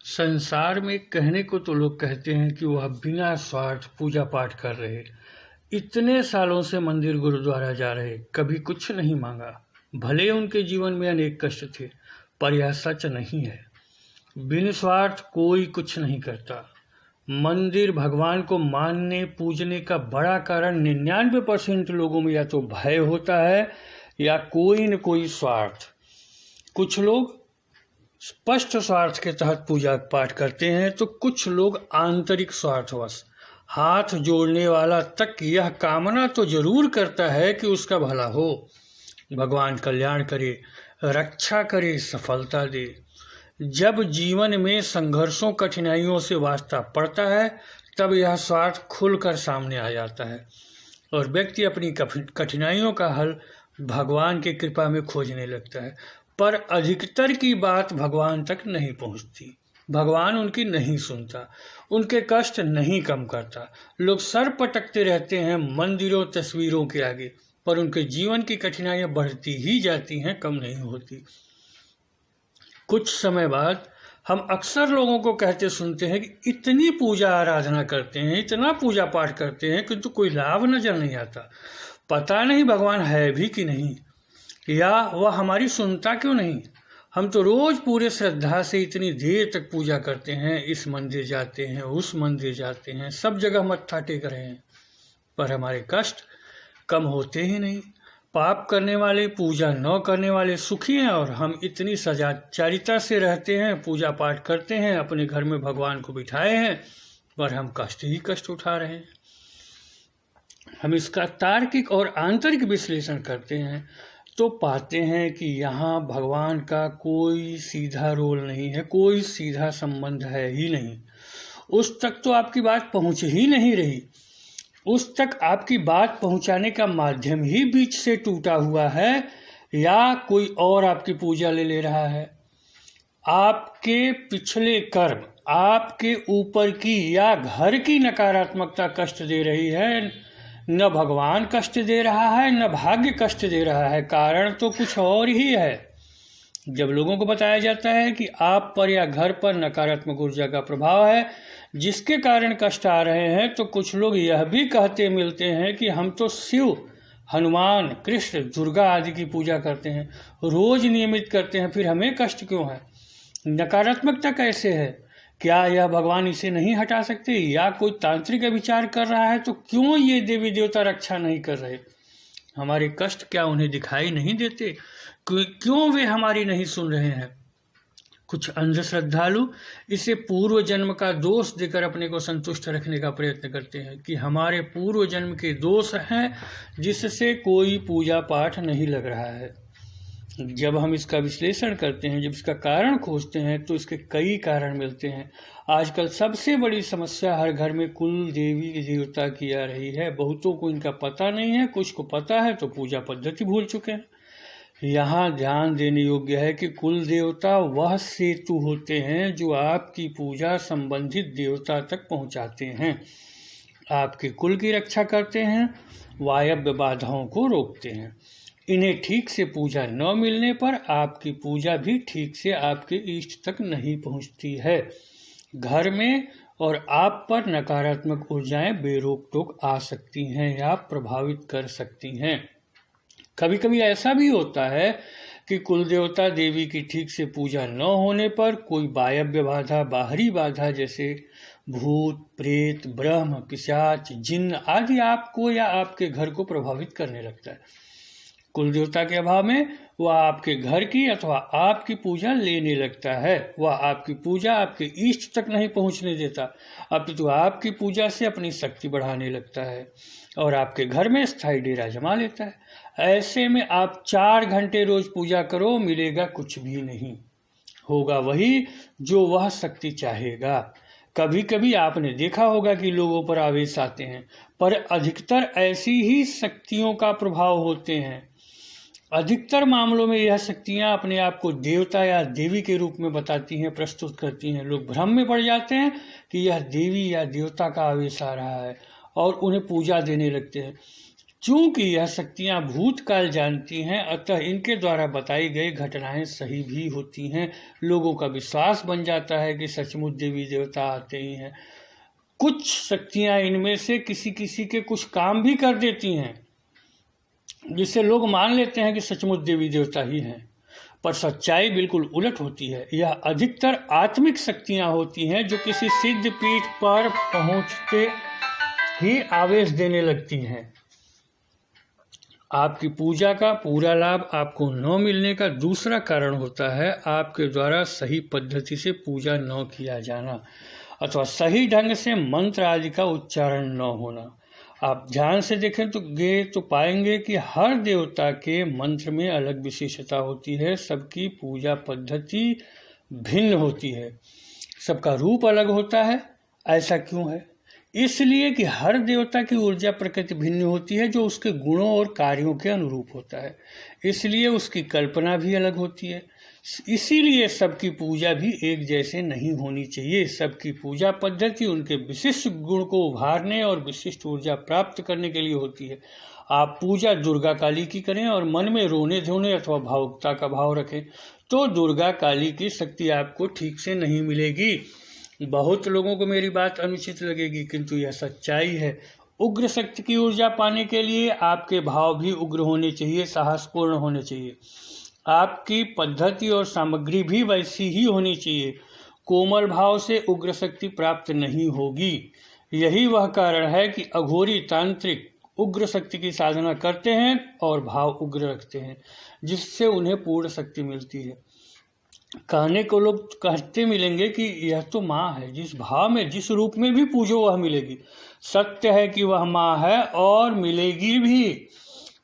संसार में कहने को तो लोग कहते हैं कि वह बिना स्वार्थ पूजा पाठ कर रहे, इतने सालों से मंदिर गुरुद्वारा जा रहे, कभी कुछ नहीं मांगा। भले उनके जीवन में अनेक कष्ट थे, पर यह सच नहीं है। बिन स्वार्थ कोई कुछ नहीं करता। मंदिर भगवान को मानने पूजने का बड़ा कारण 99% लोगों में या तो भय होता है या कोई न कोई स्वार्थ। कुछ लोग स्पष्ट स्वार्थ के तहत पूजा पाठ करते हैं तो कुछ लोग आंतरिक स्वार्थवश। हाथ जोड़ने वाला तक यह कामना तो जरूर करता है कि उसका भला हो, भगवान कल्याण करे, रक्षा करे, सफलता दे। जब जीवन में संघर्षों कठिनाइयों से वास्ता पड़ता है तब यह स्वार्थ खुलकर सामने आ जाता है और व्यक्ति अपनी कठिनाइयों का हल भगवान की कृपा में खोजने लगता है। पर अधिकतर की बात भगवान तक नहीं पहुंचती। भगवान उनकी नहीं सुनता, उनके कष्ट नहीं कम करता। लोग सर पटकते रहते हैं मंदिरों तस्वीरों के आगे, पर उनके जीवन की कठिनाइयां बढ़ती ही जाती हैं, कम नहीं होती। कुछ समय बाद हम अक्सर लोगों को कहते सुनते हैं कि इतनी पूजा आराधना करते हैं, इतना पूजा पाठ करते हैं, किंतु कोई लाभ नजर नहीं आता। पता नहीं भगवान है भी कि नहीं, या वह हमारी सुनता क्यों नहीं। हम तो रोज पूरे श्रद्धा से इतनी देर तक पूजा करते हैं, इस मंदिर जाते हैं, उस मंदिर जाते हैं, सब जगह मत्था टेक रहे हैं, पर हमारे कष्ट कम होते ही नहीं। पाप करने वाले, पूजा न करने वाले सुखी हैं और हम इतनी सदाचारिता से रहते हैं, पूजा पाठ करते हैं, अपने घर में भगवान को बिठाए हैं, पर हम कष्ट ही कष्ट उठा रहे हैं। हम इसका तार्किक और आंतरिक विश्लेषण करते हैं तो पाते हैं कि यहाँ भगवान का कोई सीधा रोल नहीं है, कोई सीधा संबंध है ही नहीं। उस तक तो आपकी बात पहुँच ही नहीं रही। उस तक आपकी बात पहुँचाने का माध्यम ही बीच से टूटा हुआ है, या कोई और आपकी पूजा ले रहा है। आपके पिछले कर्म, आपके ऊपर की या घर की नकारात्मकता कष्ट दे रही है। न भगवान कष्ट दे रहा है, न भाग्य कष्ट दे रहा है, कारण तो कुछ और ही है। जब लोगों को बताया जाता है कि आप पर या घर पर नकारात्मक ऊर्जा का प्रभाव है जिसके कारण कष्ट आ रहे हैं, तो कुछ लोग यह भी कहते मिलते हैं कि हम तो शिव, हनुमान, कृष्ण, दुर्गा आदि की पूजा करते हैं, रोज नियमित करते हैं, फिर हमें कष्ट क्यों है। नकारात्मकता कैसे है? क्या यह भगवान इसे नहीं हटा सकते? या कोई तांत्रिक विचार कर रहा है तो क्यों ये देवी देवता रक्षा नहीं कर रहे? हमारे कष्ट क्या उन्हें दिखाई नहीं देते? क्यों वे हमारी नहीं सुन रहे हैं? कुछ अंधश्रद्धालु इसे पूर्व जन्म का दोष देकर अपने को संतुष्ट रखने का प्रयत्न करते हैं कि हमारे पूर्व जन्म के दोष हैं जिससे कोई पूजा पाठ नहीं लग रहा है। जब हम इसका विश्लेषण करते हैं, जब इसका कारण खोजते हैं, तो इसके कई कारण मिलते हैं। आजकल सबसे बड़ी समस्या हर घर में कुल देवी देवता की आ रही है। बहुतों को इनका पता नहीं है, कुछ को पता है तो पूजा पद्धति भूल चुके हैं। यहाँ ध्यान देने योग्य है कि कुल देवता वह सेतु होते हैं जो आपकी पूजा संबंधित देवता तक पहुँचाते हैं, आपके कुल की रक्षा करते हैं, वायव्य बाधाओं को रोकते हैं। इन्हें ठीक से पूजा न मिलने पर आपकी पूजा भी ठीक से आपके इष्ट तक नहीं पहुंचती है। घर में और आप पर नकारात्मक ऊर्जाएं बेरोक टोक आ सकती हैं या प्रभावित कर सकती हैं। कभी कभी ऐसा भी होता है कि कुल देवता देवी की ठीक से पूजा न होने पर कोई वायव्य बाधा, बाहरी बाधा जैसे भूत, प्रेत, ब्रह्म, पिशाच, जिन्न आदि आपको या आपके घर को प्रभावित करने लगता है। कुल देवता के अभाव में वह आपके घर की अथवा आपकी पूजा लेने लगता है। वह आपकी पूजा आपके इष्ट तक नहीं पहुंचने देता, अपितु आपकी पूजा से अपनी शक्ति बढ़ाने लगता है और आपके घर में स्थायी डेरा जमा लेता है। ऐसे में आप 4 घंटे रोज पूजा करो, मिलेगा कुछ भी नहीं। होगा वही जो वह शक्ति चाहेगा। कभी कभी आपने देखा होगा कि लोगों पर आवेश आते हैं, पर अधिकतर ऐसी ही शक्तियों का प्रभाव होते हैं। अधिकतर मामलों में यह शक्तियां अपने आप को देवता या देवी के रूप में बताती हैं, प्रस्तुत करती हैं। लोग भ्रम में पड़ जाते हैं कि यह देवी या देवता का आवेश आ रहा है और उन्हें पूजा देने लगते हैं। चूंकि यह शक्तियां भूतकाल जानती हैं, अतः इनके द्वारा बताई गई घटनाएं सही भी होती हैं। लोगों का विश्वास बन जाता है कि सचमुच देवी देवता आते ही हैं। कुछ शक्तियां इनमें से किसी किसी के कुछ काम भी कर देती हैं, जिससे लोग मान लेते हैं कि सचमुच देवी देवता ही हैं, पर सच्चाई बिल्कुल उलट होती है। यह अधिकतर आत्मिक शक्तियां होती हैं जो किसी सिद्ध पीठ पर पहुंचते ही आवेश देने लगती हैं। आपकी पूजा का पूरा लाभ आपको न मिलने का दूसरा कारण होता है आपके द्वारा सही पद्धति से पूजा न किया जाना अथवा सही ढंग से मंत्र आदि का उच्चारण न होना। आप ध्यान से देखें तो पाएंगे कि हर देवता के मंत्र में अलग विशेषता होती है। सबकी पूजा पद्धति भिन्न होती है, सबका रूप अलग होता है। ऐसा क्यों है? इसलिए कि हर देवता की ऊर्जा प्रकृति भिन्न होती है, जो उसके गुणों और कार्यों के अनुरूप होता है। इसलिए उसकी कल्पना भी अलग होती है। इसीलिए सबकी पूजा भी एक जैसे नहीं होनी चाहिए। सबकी पूजा पद्धति उनके विशिष्ट गुण को उभारने और विशिष्ट ऊर्जा प्राप्त करने के लिए होती है। आप पूजा दुर्गा काली की करें और मन में रोने धोने अथवा भावुकता का भाव रखें तो दुर्गा काली की शक्ति आपको ठीक से नहीं मिलेगी। बहुत लोगों को मेरी बात अनुचित लगेगी, किंतु यह सच्चाई है। उग्र शक्ति की ऊर्जा पाने के लिए आपके भाव भी उग्र होने चाहिए, साहसपूर्ण होने चाहिए। आपकी पद्धति और सामग्री भी वैसी ही होनी चाहिए। कोमल भाव से उग्र शक्ति प्राप्त नहीं होगी। यही वह कारण है कि अघोरी तांत्रिक उग्र शक्ति की साधना करते हैं और भाव उग्र रखते हैं, जिससे उन्हें पूर्ण शक्ति मिलती है। कहने को लोग कहते मिलेंगे कि यह तो माँ है, जिस भाव में जिस रूप में भी पूजो वह मिलेगी। सत्य है कि वह माँ है और मिलेगी भी,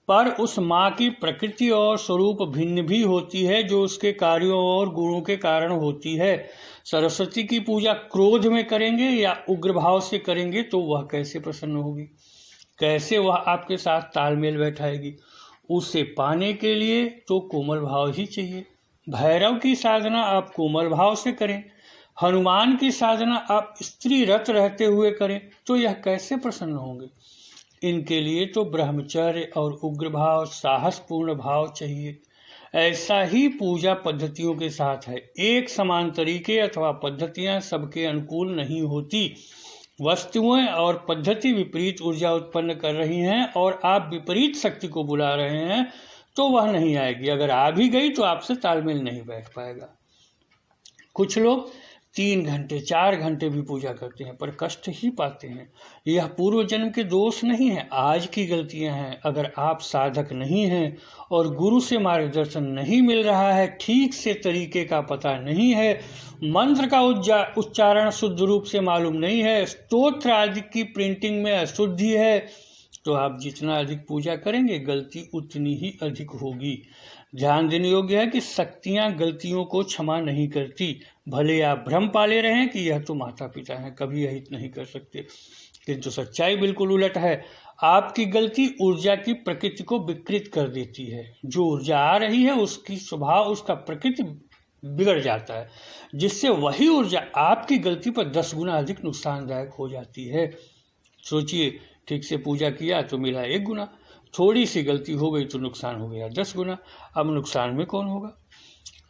पर उस माँ की प्रकृति और स्वरूप भिन्न भी होती है, जो उसके कार्यों और गुणों के कारण होती है। सरस्वती की पूजा क्रोध में करेंगे या उग्र भाव से करेंगे तो वह कैसे प्रसन्न होगी, कैसे वह आपके साथ तालमेल बैठाएगी। उसे पाने के लिए तो कोमल भाव ही चाहिए। भैरव की साधना आप कोमल भाव से करें, हनुमान की साधना आप स्त्री रत रहते हुए करें तो यह कैसे प्रसन्न होंगे। इनके लिए तो ब्रह्मचर्य और उग्र भाव, साहसपूर्ण भाव चाहिए। ऐसा ही पूजा पद्धतियों के साथ है। एक समान तरीके अथवा पद्धतियां सबके अनुकूल नहीं होती। वस्तुएं और पद्धति विपरीत ऊर्जा उत्पन्न कर रही हैं और आप विपरीत शक्ति को बुला रहे हैं तो वह नहीं आएगी। अगर आ भी गई तो आपसे तालमेल नहीं बैठ पाएगा। कुछ लोग 3 घंटे 4 घंटे भी पूजा करते हैं पर कष्ट ही पाते हैं। यह पूर्व जन्म के दोष नहीं है, आज की गलतियां हैं। अगर आप साधक नहीं हैं और गुरु से मार्गदर्शन नहीं मिल रहा है, ठीक से तरीके का पता नहीं है, मंत्र का उच्चारण शुद्ध रूप से मालूम नहीं है, स्तोत्र आदि की प्रिंटिंग में अशुद्धि है, तो आप जितना अधिक पूजा करेंगे गलती उतनी ही अधिक होगी। ध्यान देने योग्य है कि शक्तियां गलतियों को क्षमा नहीं करती। भले आप भ्रम पाले रहें कि यह तो माता पिता हैं, कभी यही नहीं कर सकते, किंतु सच्चाई बिल्कुल उलट है। आपकी गलती ऊर्जा की प्रकृति को विकृत कर देती है। जो ऊर्जा आ रही है उसकी स्वभाव, उसका प्रकृति बिगड़ जाता है, जिससे वही ऊर्जा आपकी गलती पर 10 गुना अधिक नुकसानदायक हो जाती है। सोचिए, ठीक से पूजा किया तो मिला 1 गुना, थोड़ी सी गलती हो गई तो नुकसान हो गया 10 गुना। अब नुकसान में कौन होगा?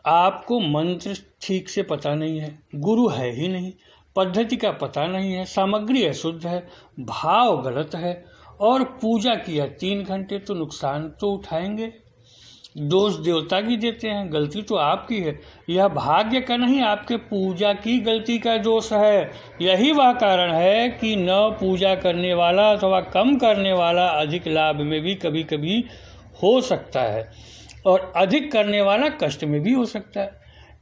आपको मंत्र ठीक से पता नहीं है, गुरु है ही नहीं, पद्धति का पता नहीं है, सामग्री अशुद्ध है, भाव गलत है और पूजा किया 3 घंटे तो नुकसान तो उठाएंगे। दोष देवता की देते हैं, गलती तो आपकी है। यह भाग्य का नहीं, आपके पूजा की गलती का दोष है। यही वह कारण है कि न पूजा करने वाला अथवा कम करने वाला अधिक लाभ में भी कभी कभी हो सकता है और अधिक करने वाला कष्ट में भी हो सकता है।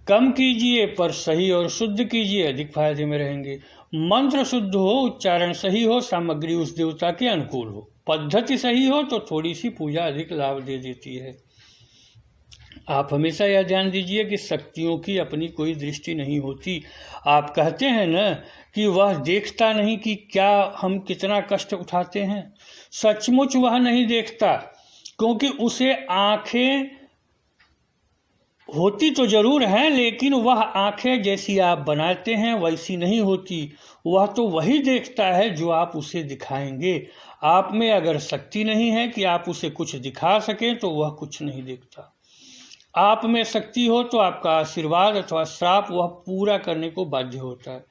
कम कीजिए पर सही और शुद्ध कीजिए, अधिक फायदे में रहेंगे। मंत्र शुद्ध हो, उच्चारण सही हो, सामग्री उस देवता के अनुकूल हो, पद्धति सही हो तो थोड़ी सी पूजा अधिक लाभ दे देती है। आप हमेशा यह ध्यान दीजिए कि शक्तियों की अपनी कोई दृष्टि नहीं होती। आप कहते हैं न कि वह देखता नहीं कि क्या हम कितना कष्ट उठाते हैं। सचमुच वह नहीं देखता, क्योंकि उसे आंखें होती तो जरूर है, लेकिन वह आंखें जैसी आप बनाते हैं वैसी नहीं होती। वह तो वही देखता है जो आप उसे दिखाएंगे। आप में अगर शक्ति नहीं है कि आप उसे कुछ दिखा सकें तो वह कुछ नहीं देखता। आप में शक्ति हो तो आपका आशीर्वाद अथवा श्राप वह पूरा करने को बाध्य होता है।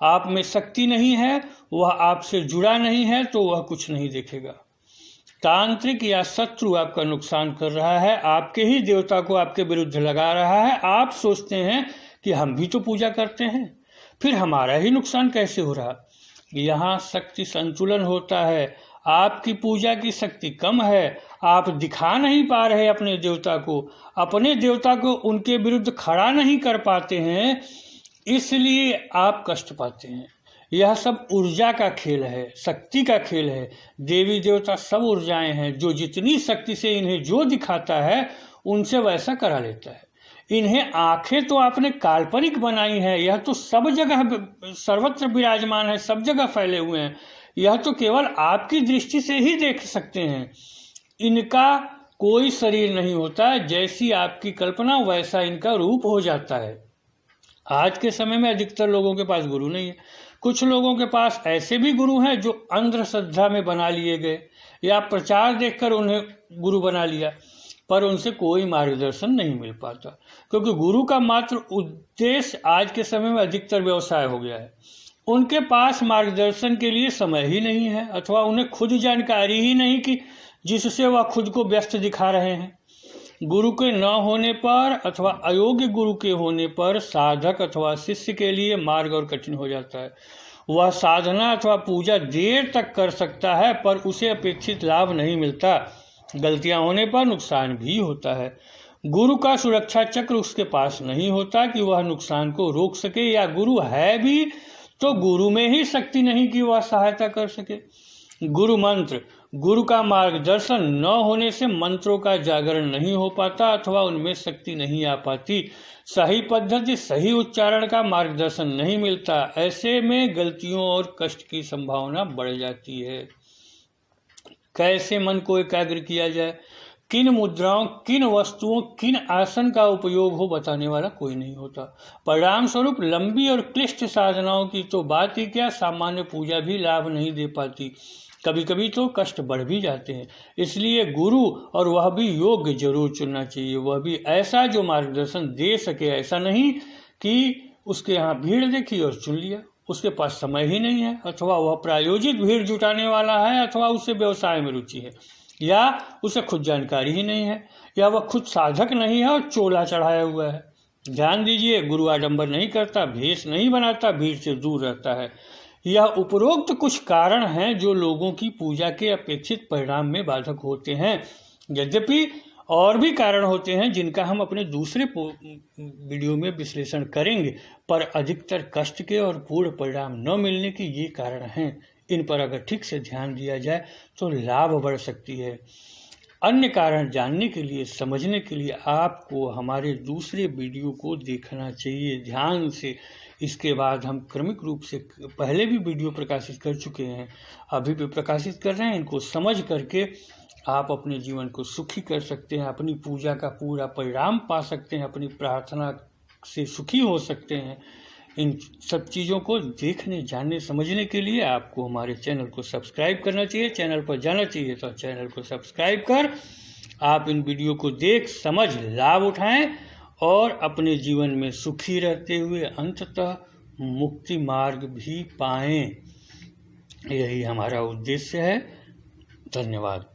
आप में शक्ति नहीं है, वह आपसे जुड़ा नहीं है, तो वह कुछ नहीं देखेगा। तांत्रिक या शत्रु आपका नुकसान कर रहा है, आपके ही देवता को आपके विरुद्ध लगा रहा है। आप सोचते हैं कि हम भी तो पूजा करते हैं, फिर हमारा ही नुकसान कैसे हो रहा। यहाँ शक्ति संतुलन होता है। आपकी पूजा की शक्ति कम है, आप दिखा नहीं पा रहे अपने देवता को उनके विरुद्ध खड़ा नहीं कर पाते हैं, इसलिए आप कष्ट पाते हैं। यह सब ऊर्जा का खेल है, शक्ति का खेल है। देवी देवता सब ऊर्जाएं हैं, जो जितनी शक्ति से इन्हें जो दिखाता है उनसे वैसा करा लेता है। इन्हें आंखें तो आपने काल्पनिक बनाई है, यह तो सब जगह सर्वत्र विराजमान है, सब जगह फैले हुए हैं। यह तो केवल आपकी दृष्टि से ही देख सकते हैं। इनका कोई शरीर नहीं होता, जैसी आपकी कल्पना वैसा इनका रूप हो जाता है। आज के समय में अधिकतर लोगों के पास गुरु नहीं है। कुछ लोगों के पास ऐसे भी गुरु हैं जो अंधश्रद्धा में बना लिए गए या प्रचार देखकर उन्हें गुरु बना लिया, पर उनसे कोई मार्गदर्शन नहीं मिल पाता, क्योंकि गुरु का मात्र उद्देश्य आज के समय में अधिकतर व्यवसाय हो गया है। उनके पास मार्गदर्शन के लिए समय ही नहीं है, अथवा उन्हें खुद जानकारी ही नहीं कि जिससे वह खुद को व्यस्त दिखा रहे हैं। गुरु के न होने पर अथवा अयोग्य गुरु के होने पर साधक अथवा शिष्य के लिए मार्ग और कठिन हो जाता है। वह साधना अथवा पूजा देर तक कर सकता है, पर उसे अपेक्षित लाभ नहीं मिलता। गलतियां होने पर नुकसान भी होता है। गुरु का सुरक्षा चक्र उसके पास नहीं होता कि वह नुकसान को रोक सके, या गुरु है भी तो गुरु में ही शक्ति नहीं कि वह सहायता कर सके। गुरु मंत्र, गुरु का मार्गदर्शन न होने से मंत्रों का जागरण नहीं हो पाता अथवा उनमें शक्ति नहीं आ पाती। सही पद्धति, सही उच्चारण का मार्गदर्शन नहीं मिलता। ऐसे में गलतियों और कष्ट की संभावना बढ़ जाती है। कैसे मन को एकाग्र किया जाए, किन मुद्राओं, किन वस्तुओं, किन आसन का उपयोग हो, बताने वाला कोई नहीं होता। परिणाम स्वरूप लंबी और क्लिष्ट साधनाओं की तो बात ही क्या, सामान्य पूजा भी लाभ नहीं दे पाती। कभी कभी तो कष्ट बढ़ भी जाते हैं। इसलिए गुरु, और वह भी योग्य, जरूर चुनना चाहिए। वह भी ऐसा जो मार्गदर्शन दे सके। ऐसा नहीं कि उसके यहाँ भीड़ देखी और चुन लिया। उसके पास समय ही नहीं है, अथवा वह प्रायोजित भीड़ जुटाने वाला है, अथवा उसे व्यवसाय में रुचि है, या उसे खुद जानकारी ही नहीं है, या वह खुद साधक नहीं है और चोला चढ़ाया हुआ है। ध्यान दीजिए, गुरु आडंबर नहीं करता, भेष नहीं बनाता, भीड़ से दूर रहता है। यह उपरोक्त कुछ कारण हैं जो लोगों की पूजा के अपेक्षित परिणाम में बाधक होते हैं। यद्यपि और भी कारण होते हैं जिनका हम अपने दूसरे वीडियो में विश्लेषण करेंगे, पर अधिकतर कष्ट के और पूर्ण परिणाम न मिलने के ये कारण हैं। इन पर अगर ठीक से ध्यान दिया जाए तो लाभ बढ़ सकती है। अन्य कारण जानने के लिए, समझने के लिए आपको हमारे दूसरे वीडियो को देखना चाहिए ध्यान से। इसके बाद हम क्रमिक रूप से पहले भी वीडियो प्रकाशित कर चुके हैं, अभी भी प्रकाशित कर रहे हैं। इनको समझ करके आप अपने जीवन को सुखी कर सकते हैं, अपनी पूजा का पूरा परिणाम पा सकते हैं, अपनी प्रार्थना से सुखी हो सकते हैं। इन सब चीज़ों को देखने, जानने, समझने के लिए आपको हमारे चैनल को सब्सक्राइब करना चाहिए। चैनल पर जाना चाहिए तो चैनल को सब्सक्राइब कर आप इन वीडियो को देख, समझ, लाभ उठाएं और अपने जीवन में सुखी रहते हुए अंततः मुक्ति मार्ग भी पाएं। यही हमारा उद्देश्य है। धन्यवाद।